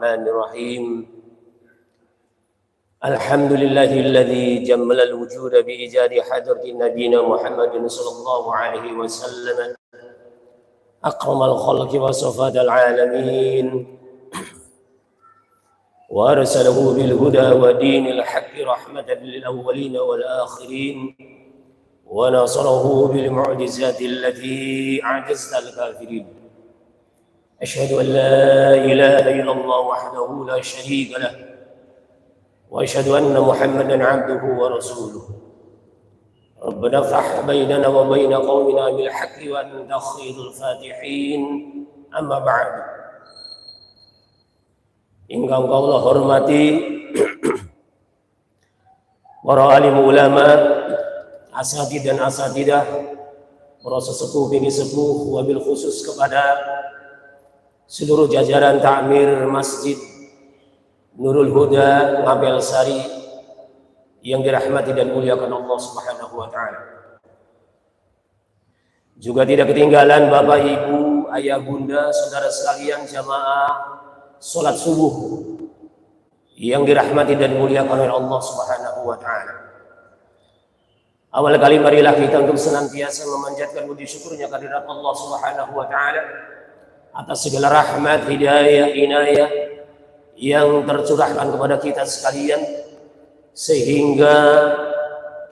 الرحمن الرحيم. الحمد لله الذي جمل الوجود بإيجاد حضرة نبينا محمد صلى الله عليه وسلم أكرم الخلق وصفات العالمين، وأرسله بالهدى ودين الحق رحمة للأولين والآخرين، ونصره بالمعجزات التي عجزت الكافرين. أشهد أن لا إله إلا الله وحده لا شريك له، وأشهد أن محمدا عبده ورسوله. ربنا افتح بيننا وبين قومنا بالحق وأنت خير الفاتحين. أما بعد. Ingkang Allah hormati para alim ulama, asatid dan asatidah, para sesepuh bini sepuh, wabil khusus kepada seluruh jajaran takmir Masjid Nurul Huda Ngabel Sari yang dirahmati dan muliakan Allah Subhanahu wa taala. Juga tidak ketinggalan Bapak Ibu, ayah bunda, saudara sekalian jamaah salat subuh yang dirahmati dan muliakan oleh Allah Subhanahu wa taala. Awal kali marilah kita untuk senantiasa memanjatkan puji syukurnya kehadirat Allah Subhanahu wa taala atas segala rahmat, hidayah, inayah yang tercurahkan kepada kita sekalian, sehingga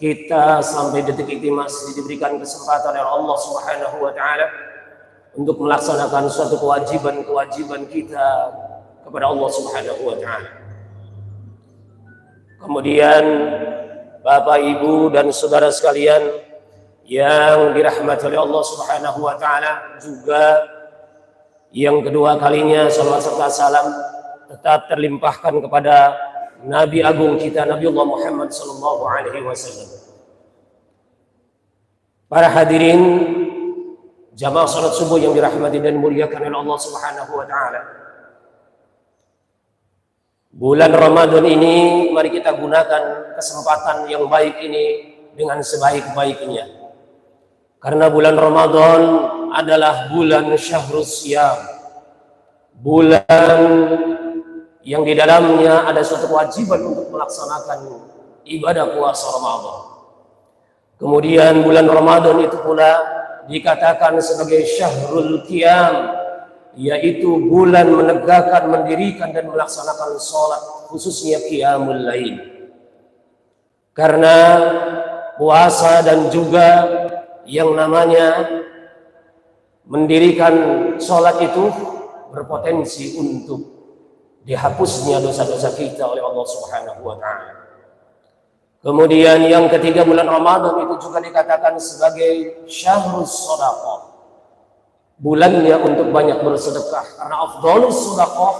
kita sampai detik ini masih diberikan kesempatan oleh Allah Subhanahu wa taala untuk melaksanakan suatu kewajiban kita kepada Allah Subhanahu wa taala. Kemudian Bapak Ibu dan saudara sekalian yang dirahmati oleh Allah Subhanahu wa taala, juga yang kedua kalinya salawat serta salam tetap terlimpahkan kepada Nabi agung kita Nabiullah Muhammad sallallahu alaihi wasallam. Para hadirin jamaah salat subuh yang dirahmati dan muliakan oleh Allah Subhanahu wa taala. Bulan Ramadan ini mari kita gunakan kesempatan yang baik ini dengan sebaik-baiknya. Karena bulan Ramadan adalah bulan Syahrus Syiyam. Bulan yang di dalamnya ada suatu kewajiban untuk melaksanakan ibadah puasa Ramadan. Kemudian bulan Ramadan itu pula dikatakan sebagai Syahrul Qiyam, yaitu bulan menegakkan, mendirikan dan melaksanakan sholat, khususnya Qiyamul Lail. Karena puasa dan juga yang namanya mendirikan sholat itu berpotensi untuk dihapusnya dosa-dosa kita oleh Allah Subhanahu wa taala. Kemudian yang ketiga, bulan Ramadan itu juga dikatakan sebagai Syahrus Shadaqah, bulannya untuk banyak bersedekah, karena afdhalus shadaqah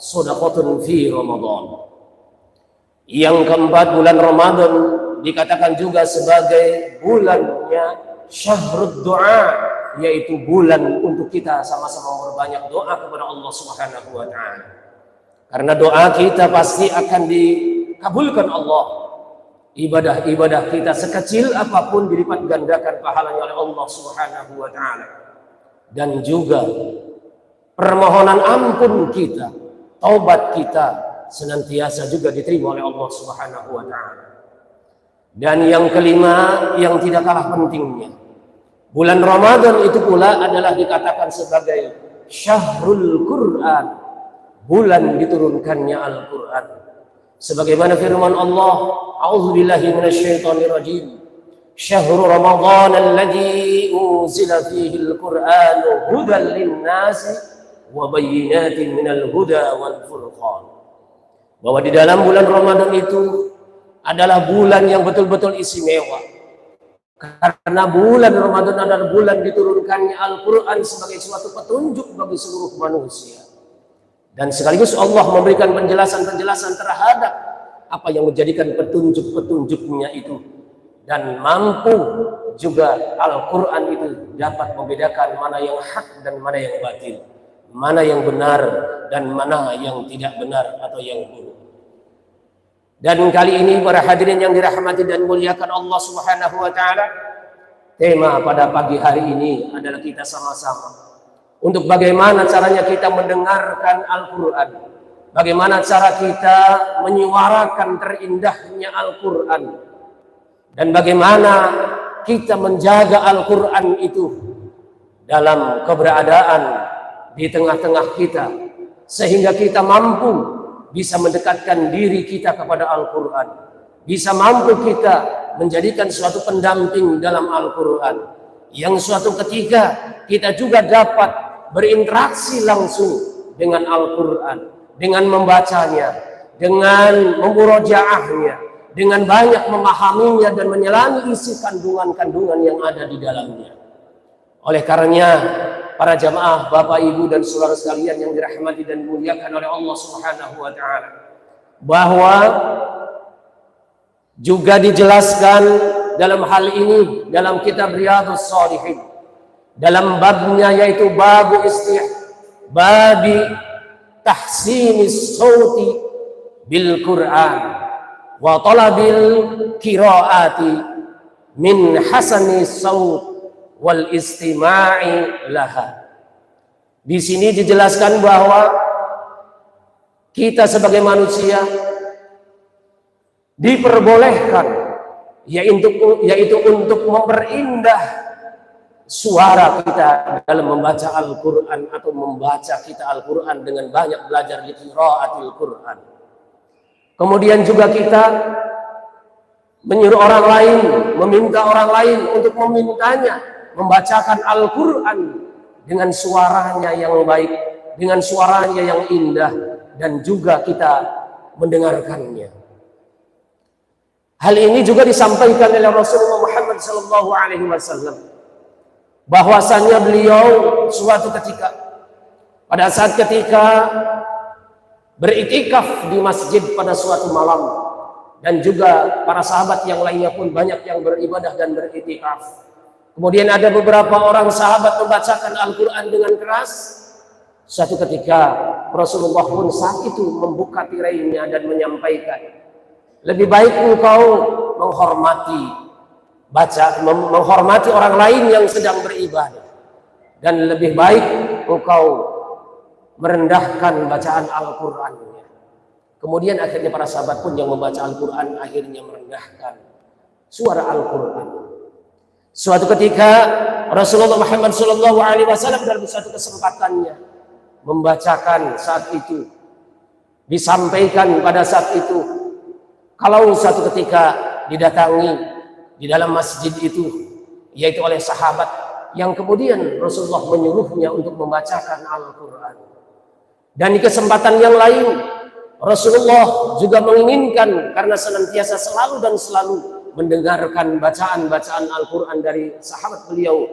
shadaqatun fi Ramadan. Yang keempat, bulan Ramadan dikatakan juga sebagai bulannya Syahrud Du'a, yaitu bulan untuk kita sama-sama berbanyak doa kepada Allah Subhanahu wa taala. Karena doa kita pasti akan dikabulkan Allah. Ibadah-ibadah kita sekecil apapun dilipat gandakan pahalanya oleh Allah Subhanahu wa taala. Dan juga permohonan ampun kita, taubat kita senantiasa juga diterima oleh Allah Subhanahu wa taala. Dan yang kelima yang tidak kalah pentingnya, bulan Ramadan itu pula adalah dikatakan sebagai Syahrul Quran, bulan diturunkannya Al-Quran. Sebagaimana firman Allah, a'udzubillahi minasyaitonirrajim, Syahrul Ramadan alladzi unzila fihi al-Qur'anu hudan lin-nasi wa bayyinatin minal huda wal furqan. Bahwa di dalam bulan Ramadan itu adalah bulan yang betul-betul istimewa. Karena bulan Ramadan adalah bulan diturunkannya Al-Qur'an sebagai suatu petunjuk bagi seluruh manusia. Dan sekaligus Allah memberikan penjelasan-penjelasan terhadap apa yang menjadikan petunjuk-petunjuknya itu. Dan mampu juga Al-Quran itu dapat membedakan mana yang hak dan mana yang batil, mana yang benar dan mana yang tidak benar atau yang buruk. Dan kali ini para hadirin yang dirahmati dan muliakan Allah Subhanahu wa taala, tema pada pagi hari ini adalah kita sama-sama untuk bagaimana caranya kita mendengarkan Al-Quran, bagaimana cara kita menyuarakan terindahnya Al-Quran, dan bagaimana kita menjaga Al-Quran itu dalam keberadaan di tengah-tengah kita, sehingga kita mampu bisa mendekatkan diri kita kepada Al-Quran, bisa mampu kita menjadikan suatu pendamping dalam Al-Quran, yang suatu ketika kita juga dapat berinteraksi langsung dengan Al-Quran, dengan membacanya, dengan memurojaahnya, dengan banyak memahaminya dan menyelami isi kandungan-kandungan yang ada di dalamnya. Oleh karenanya, para jamaah, Bapak, Ibu, dan saudara sekalian yang dirahmati dan dimuliakan oleh Allah Subhanahu wa Ta'ala, bahwa juga dijelaskan dalam hal ini dalam kitab Riyadhus Shalihin, dalam babnya yaitu babu babi tahsinis sauti bil Quran wa talabil qiraati min hasani saut wal istima'i laha. Di sini dijelaskan bahwa kita sebagai manusia diperbolehkan yaitu untuk memperindah suara kita dalam membaca Al-Quran, atau membaca kita Al-Quran dengan banyak belajar di qiraatil Quran. Kemudian juga kita menyuruh orang lain, meminta orang lain untuk memintanya membacakan Al-Quran dengan suaranya yang baik, dengan suaranya yang indah, dan juga kita mendengarkannya. Hal ini juga disampaikan oleh Rasulullah Muhammad SAW, bahwasannya beliau suatu ketika, pada saat ketika beriktikaf di masjid pada suatu malam, dan juga para sahabat yang lainnya pun banyak yang beribadah dan beriktikaf. Kemudian ada beberapa orang sahabat membacakan Al-Quran dengan keras. Suatu ketika Rasulullah pun saat itu membuka tirainya dan menyampaikan, lebih baik engkau menghormati orang lain yang sedang beribadah, dan lebih baik engkau merendahkan bacaan Al-Qurannya. Kemudian akhirnya para sahabat pun yang membaca Al-Quran akhirnya merendahkan suara Al-Quran. Suatu ketika Rasulullah Muhammad SAW dalam suatu kesempatannya membacakan saat itu, disampaikan pada saat itu, kalau suatu ketika didatangi di dalam masjid itu, yaitu oleh sahabat, yang kemudian Rasulullah menyuruhnya untuk membacakan Al-Quran. Dan di kesempatan yang lain, Rasulullah juga menginginkan, karena senantiasa selalu dan selalu mendengarkan bacaan-bacaan Al-Quran dari sahabat beliau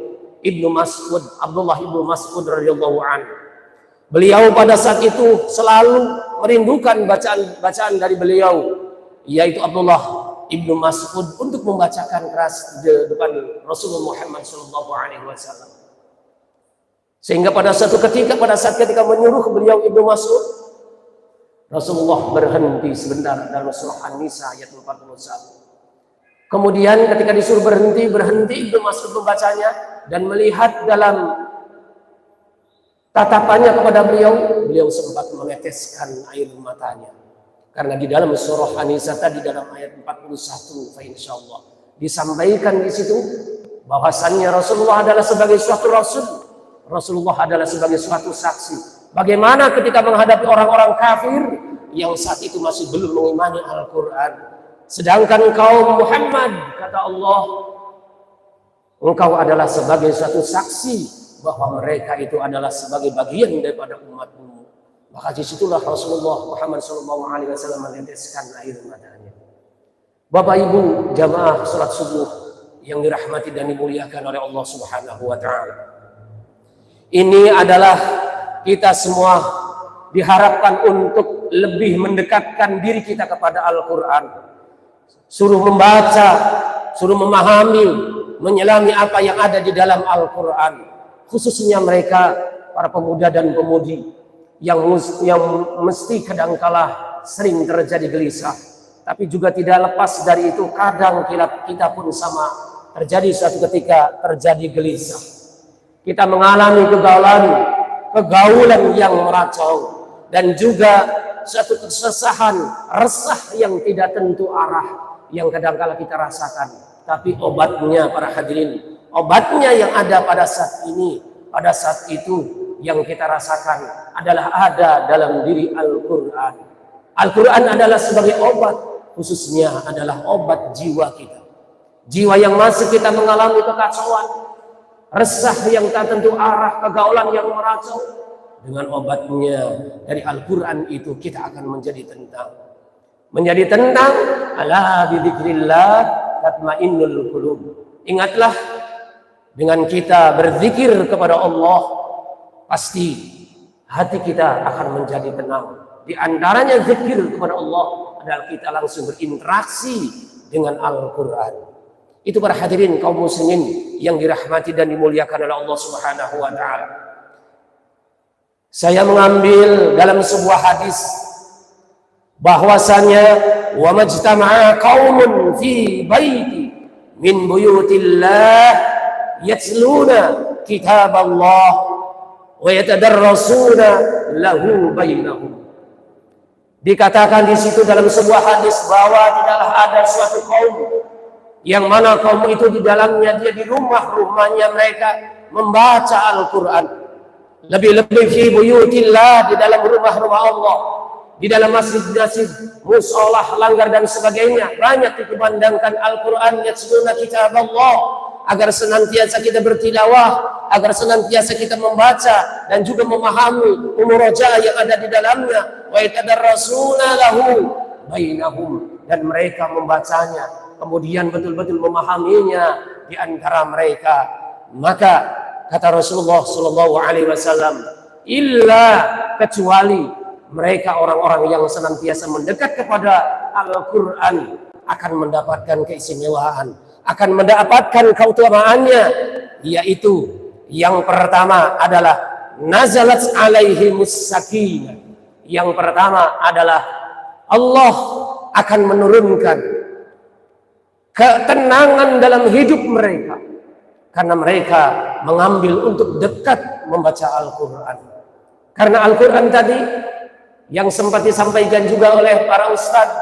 Abdullah ibnu Mas'ud radhiyallahu anhu. Beliau pada saat itu selalu merindukan bacaan-bacaan dari beliau, yaitu Abdullah ibnu Mas'ud, untuk membacakan keras di depan Rasulullah Muhammad SAW. Sehingga pada saat ketika menyuruh beliau Ibnu Mas'ud, Rasulullah berhenti sebentar dalam surah An-Nisa ayat 41. Kemudian ketika disuruh berhenti Ibnu Mas'ud membacanya, dan melihat dalam tatapannya kepada beliau sempat meneteskan air matanya. Karena di dalam surah An-Nisa tadi dalam ayat 41, insyaallah disampaikan di situ bahwasannya Rasulullah adalah sebagai suatu rasul, Rasulullah adalah sebagai suatu saksi. Bagaimana ketika menghadapi orang-orang kafir yang saat itu masih belum mengimani Al-Quran. Sedangkan kaum Muhammad, kata Allah, engkau adalah sebagai suatu saksi bahwa mereka itu adalah sebagai bagian daripada umatmu. Maka disitulah Rasulullah Muhammad SAW meneteskan air matanya. Bapak Ibu jamaah salat subuh yang dirahmati dan dimuliakan oleh Allah Subhanahu wa Ta'ala, ini adalah kita semua diharapkan untuk lebih mendekatkan diri kita kepada Al-Quran. Suruh membaca, suruh memahami, menyelami apa yang ada di dalam Al-Quran. Khususnya mereka, para pemuda dan pemudi yang mesti kadangkala sering terjadi gelisah. Tapi juga tidak lepas dari itu, kadang kita pun sama terjadi suatu ketika terjadi gelisah. Kita mengalami kegaulan yang meracau, dan juga suatu kesusahan, resah yang tidak tentu arah yang kadang-kala kita rasakan. Tapi obatnya para hadirin, obatnya yang ada pada saat ini, pada saat itu yang kita rasakan adalah ada dalam diri Al-Quran. Al-Quran adalah sebagai obat, khususnya adalah obat jiwa kita. Jiwa yang masih kita mengalami kekacauan, resah yang tak tentu arah, kegaulan yang meracau. Dengan obatnya dari Al-Quran itu kita akan menjadi tenang. Menjadi tenang, ala bidzikrillah tatmainnul qulub. Ingatlah, dengan kita berzikir kepada Allah, pasti hati kita akan menjadi tenang. Di antaranya zikir kepada Allah adalah kita langsung berinteraksi dengan Al-Quran. Itu para hadirin kaum muslimin yang dirahmati dan dimuliakan oleh Allah Subhanahu wa taala. Saya mengambil dalam sebuah hadis bahwasanya wa majtama'a qaumun fi baiti min buyutillah yatluna kitaballah wa yatadarrasuna lahu bainahum. Dikatakan di situ dalam sebuah hadis bahwa tidaklah ada suatu kaum yang mana kaum itu di dalamnya dia di rumah-rumahnya mereka membaca Al-Quran. Lebih-lebih fi buyutillah, di dalam rumah-rumah Allah, di dalam masjid-masjid, musholah, langgar dan sebagainya, banyak dikumandangkan Al-Quran, yatluna kitaballah, agar senantiasa kita bertilawah, agar senantiasa kita membaca dan juga memahami umuroja yang ada di dalamnya. Wa yatadarrasuna lahu bainahum, dan mereka membacanya, kemudian betul-betul memahaminya di antara mereka. Maka kata Rasulullah Shallallahu Alaihi Wasallam, illa, kecuali mereka orang-orang yang senantiasa mendekat kepada Al-Quran akan mendapatkan keistimewaan, akan mendapatkan keutamaannya, yaitu yang pertama adalah nazalat alaihimus sakinah. Yang pertama adalah Allah akan menurunkan ketenangan dalam hidup mereka karena mereka mengambil untuk dekat membaca Al-Quran. Karena Al-Quran tadi yang sempat disampaikan juga oleh para ustadz,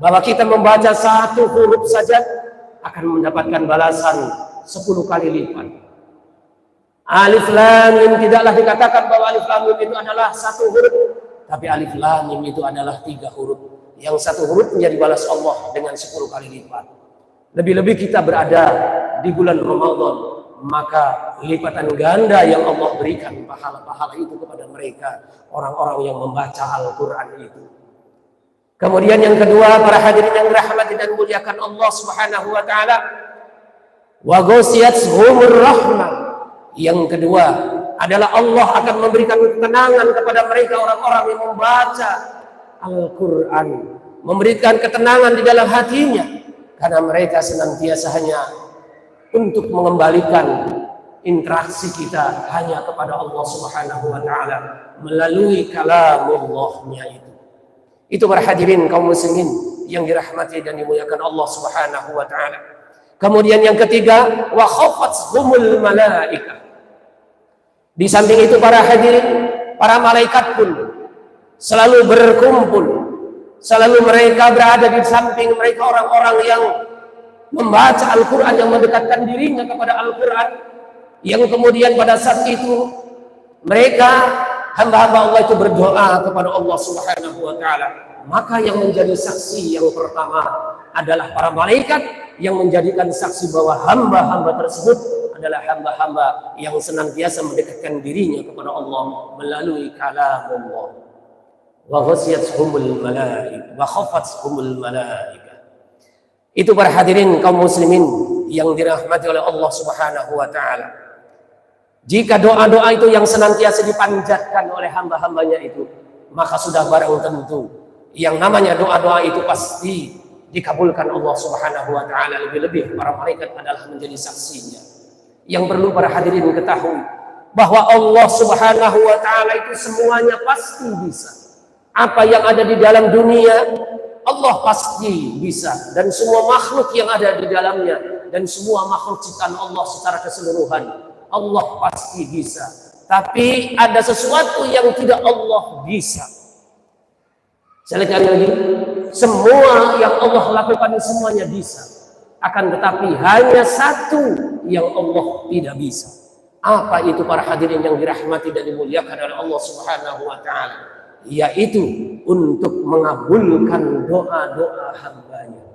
bahwa kita membaca satu huruf saja akan mendapatkan balasan 10 kali lipat. Alif Lam Mim, tidaklah dikatakan bahwa Alif Lam Mim itu adalah satu huruf, tapi Alif Lam Mim itu adalah 3 huruf. Yang satu hurufnya dibalas Allah dengan 10 kali lipat. Lebih-lebih kita berada di bulan Ramadan, maka lipatan ganda yang Allah berikan pahala-pahala itu kepada mereka, orang-orang yang membaca Al-Quran itu. Kemudian yang kedua, para hadirin yang dirahmati dan muliakan Allah Subhanahu wa taala, wa ghasiyatuhumur rahmah. Yang kedua adalah Allah akan memberikan ketenangan kepada mereka, orang-orang yang membaca Al-Quran, memberikan ketenangan di dalam hatinya, karena mereka senantiasa hanya untuk mengembalikan interaksi kita hanya kepada Allah Subhanahu wa taala melalui kalamullah-Nya itu. Itu para hadirin kaum muslimin yang dirahmati dan dimuliakan Allah Subhanahu wa taala. Kemudian yang ketiga, wa khafathumul malaikah. Di samping itu para hadirin, para malaikat pun selalu berkumpul, selalu mereka berada di samping mereka, orang-orang yang membaca Al-Quran, yang mendekatkan dirinya kepada Al-Quran, yang kemudian pada saat itu mereka hamba-hamba Allah itu berdoa kepada Allah Subhanahu wa taala. Maka yang menjadi saksi yang pertama adalah para malaikat yang menjadikan saksi bahwa hamba-hamba tersebut adalah hamba-hamba yang senantiasa mendekatkan dirinya kepada Allah melalui kalamullah. Wa ghasiyatuhumul malaikah wa khafathumul malaikah. Itu para hadirin kaum muslimin yang dirahmati oleh Allah Subhanahu wa taala. Jika doa-doa itu yang senantiasa dipanjatkan oleh hamba-hambanya itu, maka sudah barang tentu yang namanya doa-doa itu pasti dikabulkan Allah Subhanahu wa taala. Lebih-lebih para malaikat adalah menjadi saksinya. Yang perlu para hadirin ketahui bahwa Allah Subhanahu wa taala itu semuanya pasti bisa. Apa yang ada di dalam dunia Allah pasti bisa, dan semua makhluk yang ada di dalamnya dan semua makhluk ciptaan Allah secara keseluruhan Allah pasti bisa. Tapi ada sesuatu yang tidak Allah bisa. Sekali lagi, semua yang Allah lakukan semuanya bisa. Akan tetapi hanya satu yang Allah tidak bisa. Apa itu para hadirin yang dirahmati dan dimuliakan oleh Allah Subhanahu wa taala? Yaitu untuk mengabulkan doa-doa hambanya.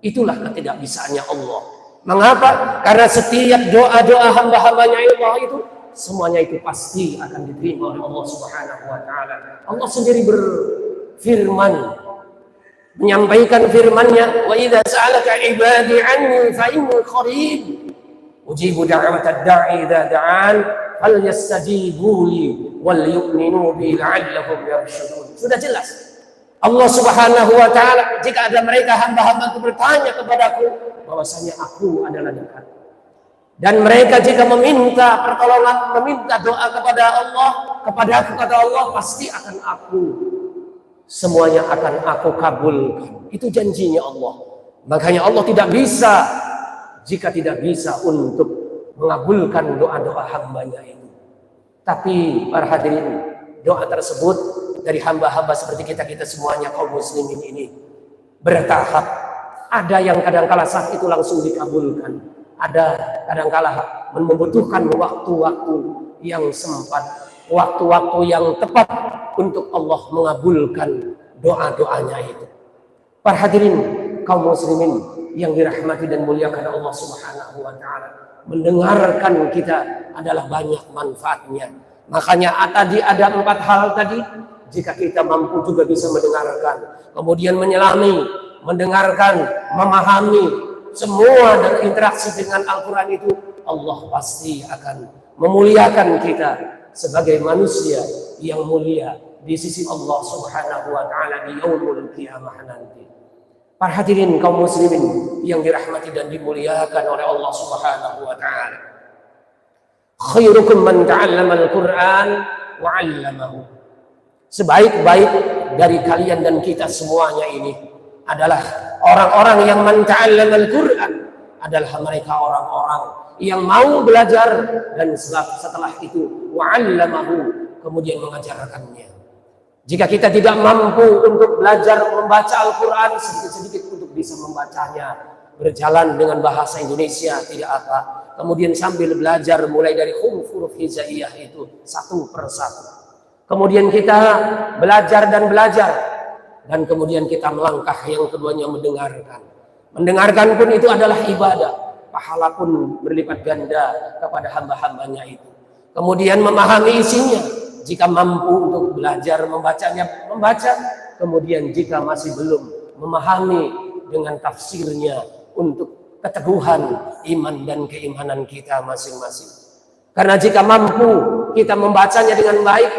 Itulah ketidakbisaannya Allah. Mengapa? Karena setiap doa-doa hamba-hambanya Allah itu semuanya itu pasti akan diterima oleh Allah Subhanahu wa taala. Allah sendiri berfirman, menyampaikan firman-Nya, "Wa idza sa'alaka 'ibadi 'anni fa inni qarib ujibu da'watad da'i idza da'an falyastajibu li wal yu'minu bi la'allahum yarshudun." Sudah jelas. Allah Subhanahu wa taala, jika ada mereka hamba-hamba bertanya kepadaku, bahwasanya aku adalah dekat. Dan mereka jika meminta pertolongan, meminta doa kepada Allah, kepadaku kata Allah, pasti akan aku, semuanya akan aku kabulkan. Itu janjinya Allah. Makanya Allah tidak bisa jika tidak bisa untuk mengabulkan doa-doa hambanya itu. Tapi para hadirin, doa tersebut dari hamba-hamba seperti kita semuanya kaum muslimin ini bertahap. Ada yang kadang-kala saat itu langsung dikabulkan. Ada kadang-kala membutuhkan waktu-waktu yang sempat, waktu-waktu yang tepat untuk Allah mengabulkan doa-doanya itu. Para hadirin kaum muslimin yang dirahmati dan muliakan Allah Subhanahu wa taala, mendengarkan kita adalah banyak manfaatnya. Makanya tadi ada 4 hal tadi, jika kita mampu juga bisa mendengarkan, kemudian menyelami, mendengarkan, memahami semua dan interaksi dengan Al-Quran itu, Allah pasti akan memuliakan kita sebagai manusia yang mulia di sisi Allah Subhanahu wa taala di yaumul qiyamah nanti. Para hadirin kaum muslimin yang dirahmati dan dimuliakan oleh Allah Subhanahu wa taala. Khairukum man ta'allama al-Qur'an wa 'allamahu. Sebaik-baik dari kalian dan kita semuanya ini adalah orang-orang yang man ta'allama al-Qur'an, adalah mereka orang-orang yang mau belajar dan setelah itu wa 'allamahu, kemudian mengajarkannya. Jika kita tidak mampu untuk belajar membaca Al-Quran, sedikit-sedikit untuk bisa membacanya, berjalan dengan bahasa Indonesia tidak apa, kemudian sambil belajar mulai dari huruf-huruf hijaiyah itu satu persatu, kemudian kita belajar dan kemudian kita melangkah yang keduanya mendengarkan pun itu adalah ibadah, pahala pun berlipat ganda kepada hamba-hambanya itu. Kemudian memahami isinya, jika mampu untuk belajar membacanya, membaca. Kemudian jika masih belum memahami, dengan tafsirnya untuk keteguhan iman dan keimanan kita masing-masing. Karena jika mampu kita membacanya dengan baik,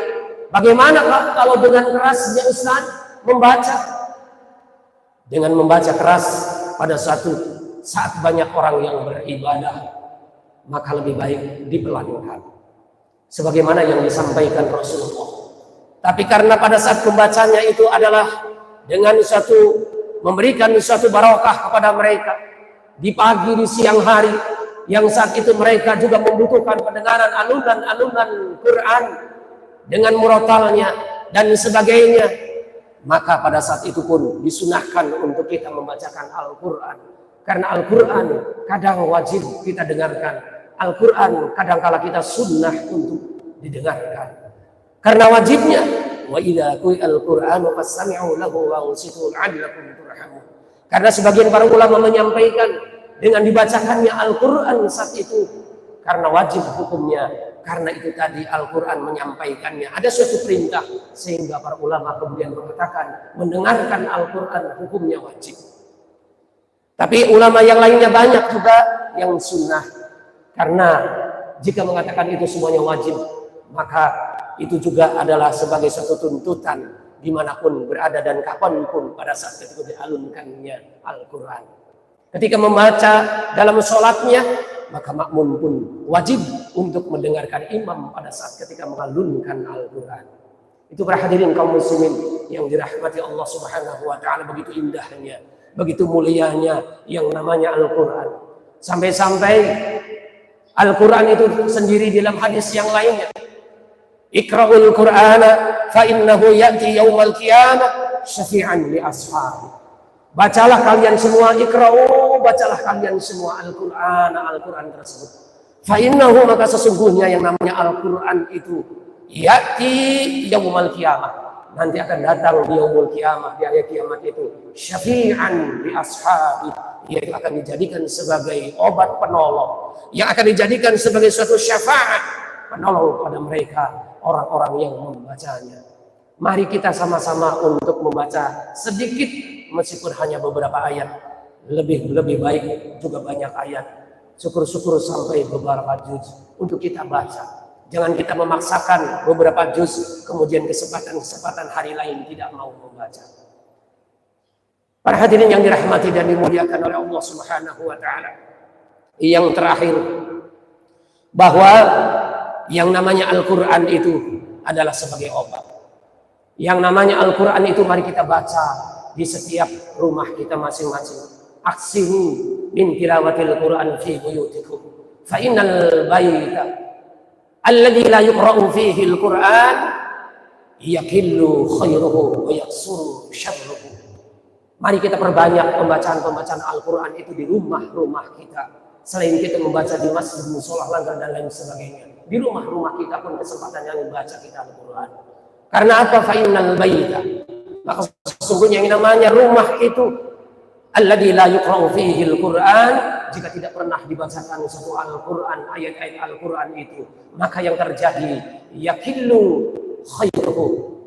bagaimana kalau dengan kerasnya Ustaz membaca? Dengan membaca keras pada saat banyak orang yang beribadah, maka lebih baik dipelankan, sebagaimana yang disampaikan Rasulullah. Tapi karena pada saat pembacanya itu adalah dengan memberikan suatu barokah kepada mereka di pagi, di siang hari, yang saat itu mereka juga membutuhkan pendengaran alunan-alunan Quran dengan murotalnya dan sebagainya, maka pada saat itu pun disunahkan untuk kita membacakan Al-Quran. Karena Al-Quran kadang wajib kita dengarkan, Al-Quran kadangkala kita sunnah untuk didengarkan. Karena wajibnya, wa idza quri'al Qur'anu fastami'u lahu wa ansitu la'allakum turhamun. Karena sebagian para ulama menyampaikan dengan dibacakannya Al-Quran saat itu karena wajib hukumnya. Karena itu tadi Al-Quran menyampaikannya, ada suatu perintah, sehingga para ulama kemudian mengatakan mendengarkan Al-Quran hukumnya wajib. Tapi ulama yang lainnya banyak juga yang sunnah. Karena jika mengatakan itu semuanya wajib, maka itu juga adalah sebagai suatu tuntutan dimanapun berada dan kapanpun pada saat ketika dialunkannya Al-Quran. Ketika membaca dalam sholatnya, maka makmum pun wajib untuk mendengarkan imam pada saat ketika mengalunkan Al-Quran. Itu para hadirin kaum muslimin yang dirahmati Allah Subhanahu wa taala, begitu indahnya, begitu mulianya yang namanya Al-Quran. Sampai-sampai Al-Quran itu sendiri dalam hadis yang lainnya, Iqra'ul Qur'ana fa innahu ya'ti yaumal qiyamah syafi'an li ashabi. Bacalah kalian semua, ikra'u, bacalah kalian semua Al-Quran tersebut. Fa innahu, maka sesungguhnya yang namanya Al-Quran itu ya'ti yaumul qiyamah, nanti akan datang di yaumul qiyamah, di hari kiamat itu, syafi'an li ashabi, yaitu akan dijadikan sebagai obat penolong, yang akan dijadikan sebagai suatu syafaat penolong pada mereka orang-orang yang membacanya. Mari kita sama-sama untuk membaca sedikit, meskipun hanya beberapa ayat. Lebih baik juga banyak ayat. Syukur-syukur sampai beberapa juz untuk kita baca. Jangan kita memaksakan beberapa juz, kemudian kesempatan hari lain tidak mau membaca. Para hadirin yang dirahmati dan dimuliakan oleh Allah Subhanahu wa taala. Yang terakhir, bahwa yang namanya Al-Qur'an itu adalah sebagai obat. Yang namanya Al-Quran itu mari kita baca di setiap rumah kita masing-masing. Aksiru min tilawatil Quran fi buyutikum. Fa innal baita alladhi la yuqra'u fihi al-Quran yaqillu khairuhu wa yaqsuru syarruhu. Mari kita perbanyak pembacaan Al-Quran itu di rumah-rumah kita. Selain kita membaca di masjid, musola, langgar dan lain sebagainya, di rumah-rumah kita pun kesempatannya membaca kita Al-Quran. Karena apa? Fa'innal baita, maka sesungguhnya yang namanya rumah itu alladzi la yuqra'u fihi al-Qur'an, jika tidak pernah dibacakan satu Al-Qur'an, ayat-ayat Al-Qur'an itu, maka yang terjadi yakillu khairuhu,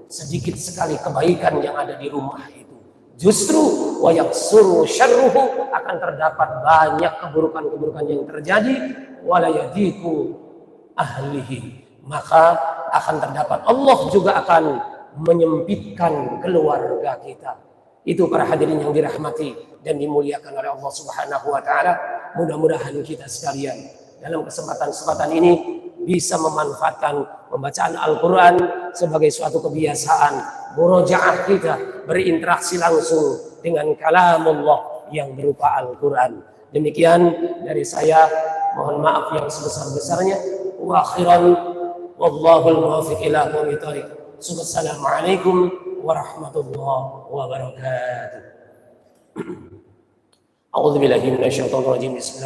sedikit sekali kebaikan yang ada di rumah itu. Justru wa yaksuru syarruhu, akan terdapat banyak keburukan-keburukan yang terjadi, wala yadiku ahlihi, maka akan terdapat, Allah juga akan menyempitkan keluarga kita. Itu para hadirin yang dirahmati dan dimuliakan oleh Allah Subhanahu wa taala. Mudah-mudahan kita sekalian dalam kesempatan ini bisa memanfaatkan pembacaan Al-Qur'an sebagai suatu kebiasaan, murojaah kita, berinteraksi langsung dengan kalamullah yang berupa Al-Qur'an. Demikian dari saya, mohon maaf yang sebesar-besarnya. Wa akhiran wallahul muwaffiq ila aqwamit thoriq. Assalamualaikum warahmatullahi wabarakatuh. A'udzu billahi minasyaitonir rajim. Bismillah.